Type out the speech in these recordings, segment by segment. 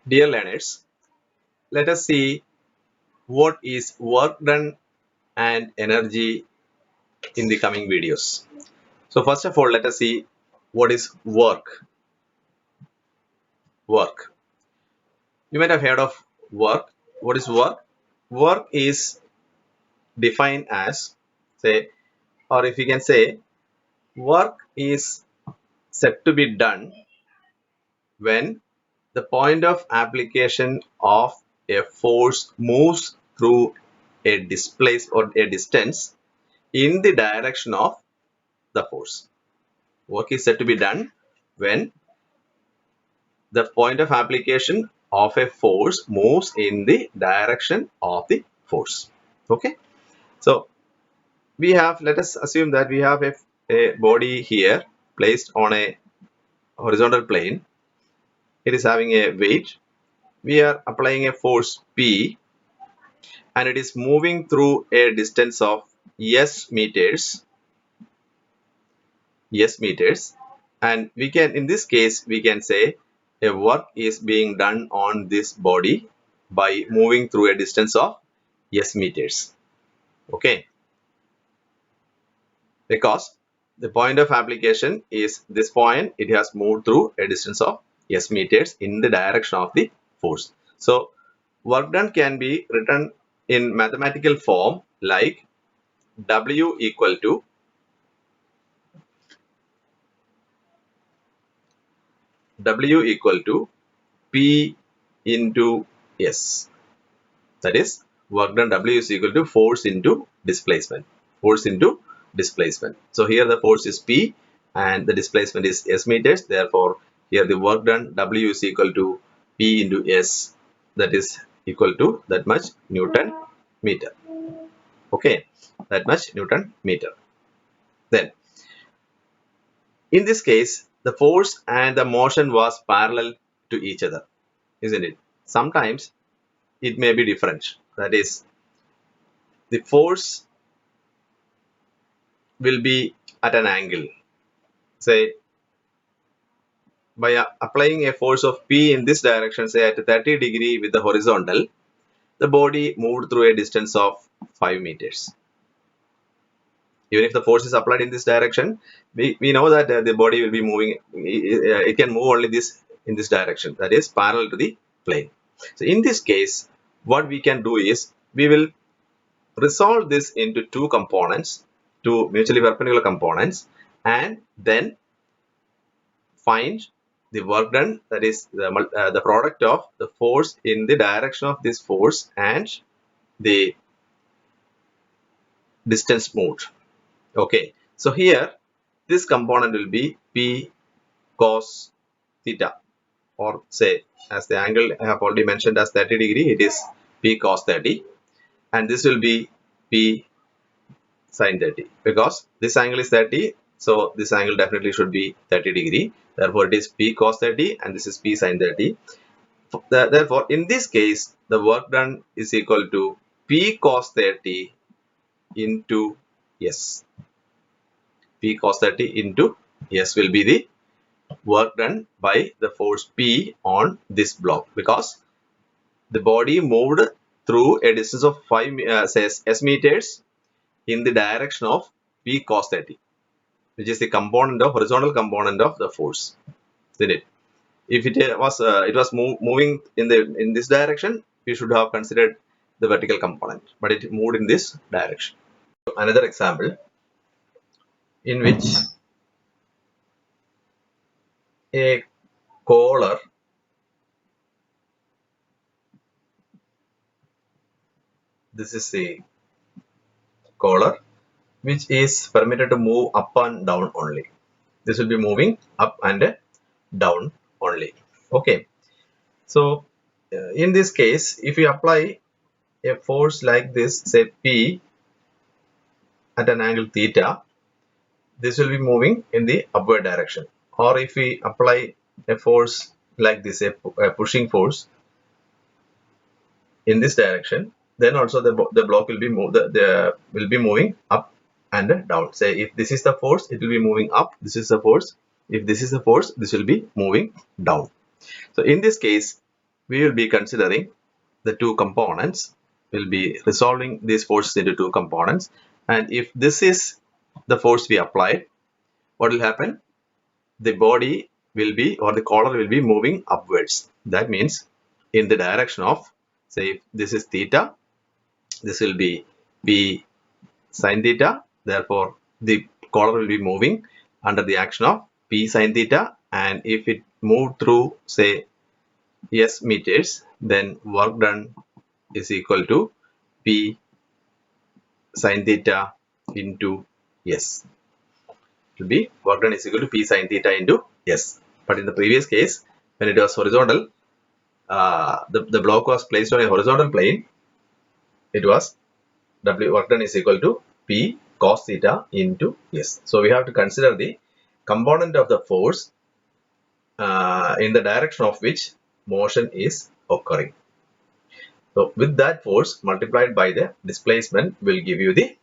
Dear learners, let us see what is work done and energy in the coming videos. So first of all, let us see what is work. Work. You might have heard of work. What is work? Work is defined as, say, or if you can say, work is said to be done when the point of application of a force moves through a displace or a distance in the direction of the force. Work is said to be done when the point of application of a force moves in the direction of the force. Okay, so we have, let us assume that we have a body here placed on a horizontal plane. It is having a weight. We are applying a force P and it is moving through a distance of s meters, and we can, in this case, we can say a work is being done on this body by moving through a distance of s meters. Okay, because the point of application is this point, it has moved through a distance of s meters in the direction of the force. So work done can be written in mathematical form like W equal to P into S. That is, work done W is equal to force into displacement. Force into displacement. So here the force is P and the displacement is S meters. Therefore, here the work done W is equal to P into S. That is equal to that much Newton meter. Okay, that much Newton meter. Then, in this case, the force and the motion was parallel to each other, isn't it? Sometimes it may be different. That is, the force will be at an angle. Say, by applying a force of P in this direction, say at 30 degree with the horizontal, the body moved through a distance of 5 meters. Even if the force is applied in this direction, we know that the body will be moving, it can move only this in this direction, that is parallel to the plane. So in this case, what we can do is, we will resolve this into two components, two mutually perpendicular components, and then find the work done, that is the product of the force in the direction of this force and the distance moved. Okay, so here this component will be P cos theta, or say, as the angle I have already mentioned as 30 degree, it is P cos 30, and this will be P sin 30, because this angle is 30, so this angle definitely should be 30 degree. Therefore, it is P cos 30 and this is P sin 30. Therefore, in this case, the work done is equal to P cos 30 into S. P cos 30 into S will be the work done by the force P on this block, because the body moved through a distance of 5 s meters in the direction of P cos 30, which is the component of horizontal component of the force. Isn't it? If it was moving in this direction, we should have considered the vertical component, but it moved in this direction. Another example in which a collar this is the collar which is permitted to move up and down only. This will be moving up and down only. Okay, so in this case, if we apply a force like this, say P at an angle theta, this will be moving in the upward direction. Or if we apply a force like this, a pushing force in this direction, then also the block will be moving up and down. Say if this is the force, it will be moving up. This is the force. If this is the force, this will be moving down. So in this case, we will be considering the two components. We'll be resolving these forces into two components, and if this is the force we applied, what will happen? The body will be, or the collar will be moving upwards. That means in the direction of, say, if this is theta, this will be P sine theta. Therefore, the collar will be moving under the action of P sine theta, and if it moved through, say, S meters, then work done is equal to P sine theta into S. It will be work done is equal to P sine theta into S. But in the previous case, when it was horizontal, the block was placed on a horizontal plane, it was W work done is equal to P cos theta into S. So we have to consider the component of the force in the direction of which motion is occurring. So with that force multiplied by the displacement will give you the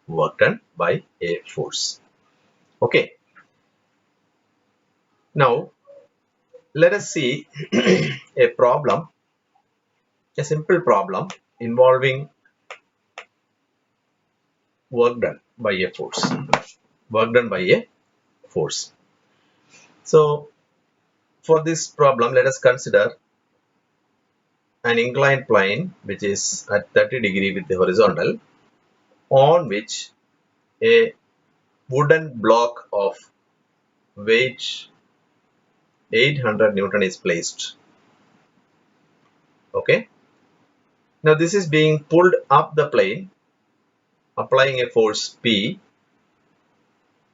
work done by a force. Okay. Now let us see a problem, a simple problem involving work done by a force. Work done by a force. So for this problem, let us consider an inclined plane which is at 30 degree with the horizontal, on which a wooden block of weight 800 Newton is placed. Okay. Now this is being pulled up the plane, applying a force P,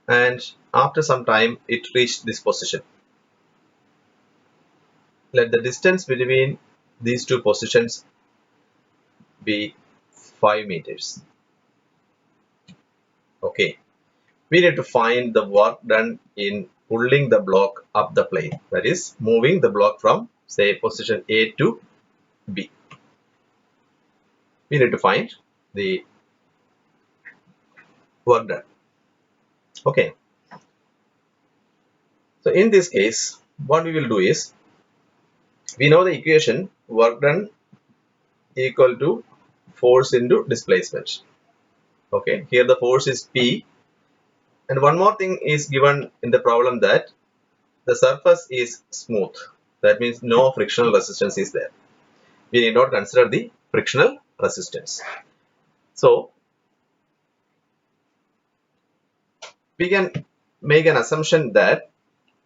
and after some time it reached this position. Let the distance between these two positions be 5 meters. Okay. We need to find the work done in pulling the block up the plane, that is moving the block from, say, position A to B. We need to find the work done. Okay. So in this case, what we will do is, we know the equation work done equal to force into displacement. Okay, here the force is P, and one more thing is given in the problem, that the surface is smooth. That means no frictional resistance is there. We need not consider the frictional resistance. So we can make an assumption that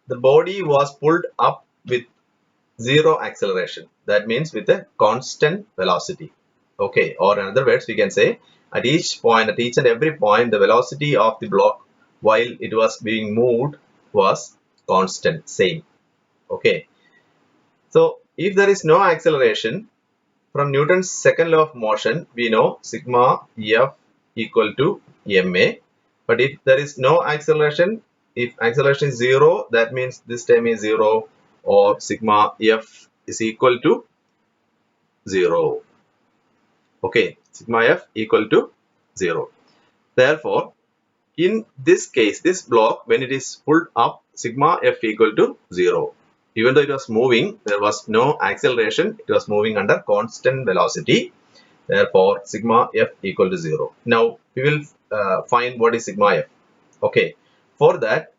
the body was pulled up with zero acceleration. That means with a constant velocity. Okay, or in other words, we can say at each point, at each and every point, the velocity of the block while it was being moved was constant, same. Okay. So if there is no acceleration, from Newton's second law of motion, we know sigma F equal to ma. But if there is no acceleration, if acceleration is 0, that means this term is 0, or sigma F is equal to 0. Okay, sigma F equal to 0. Therefore, in this case, this block, when it is pulled up, sigma F equal to 0. Even though it was moving, there was no acceleration, it was moving under constant velocity. Therefore, sigma F equal to 0. Now, we will find what is sigma F. Okay, for that,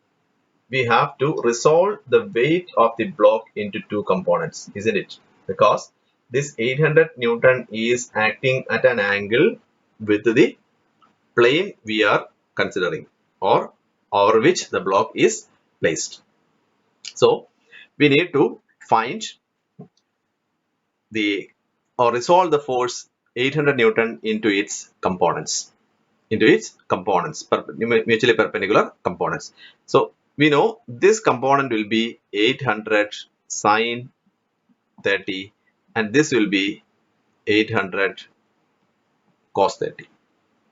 we have to resolve the weight of the block into two components, isn't it? Because this 800 Newton is acting at an angle with the plane we are considering, or over which the block is placed. So we need to find the, or resolve the force 800 Newton into its components, mutually perpendicular components. So we know this component will be 800 sine 30, and this will be 800 cos 30.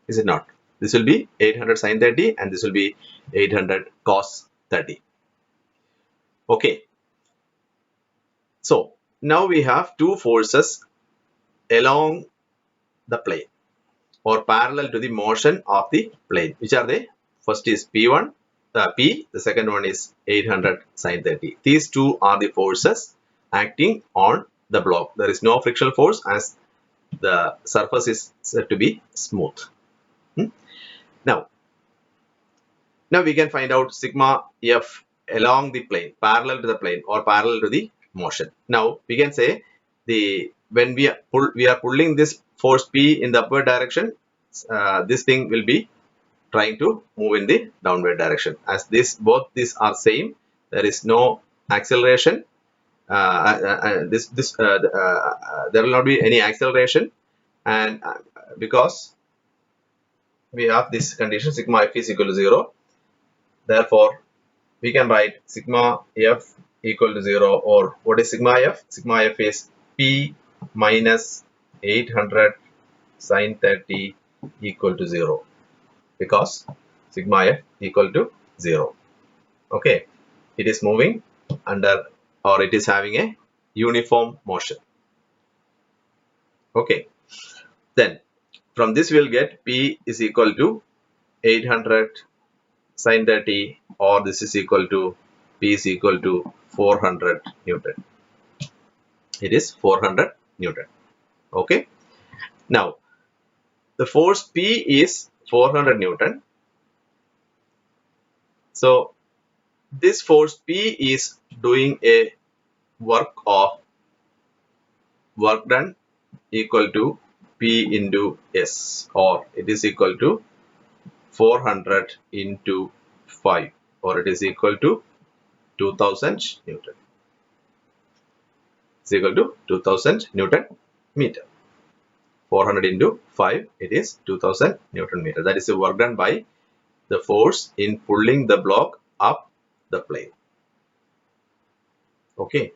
Is it not? This will be 800 sine 30 and this will be 800 cos 30. Okay. So now we have two forces along the plane, or parallel to the motion of the plane. Which are they? First is P1, P, the second one is 800 sine 30. These two are the forces acting on the block. There is no frictional force as the surface is said to be smooth. Now we can find out sigma F along the plane, parallel to the plane or parallel to the motion. Now we can say when we are pulling this force P in the upward direction, this thing will be trying to move in the downward direction. As both these are same, there is no acceleration. There will not be any acceleration, and because we have this condition sigma F is equal to 0, therefore we can write sigma F equal to 0, or what is sigma F? Sigma F is P minus 800 sine 30 equal to 0, because sigma F equal to 0. Okay, it is moving under, or it is having a uniform motion. Okay, then from this we will get P is equal to 800 sine 30, or this is equal to P is equal to 400 Newton. It is 400 Newton. Okay, now the force P is 400 Newton. So this force P is doing a work done equal to P into S, or it is equal to 400 into 5, or it is equal to 2000 Newton. It's equal to 2000 Newton meter. 400 into 5, it is 2000 Newton meter. That is the work done by the force in pulling the block up the plane. Okay.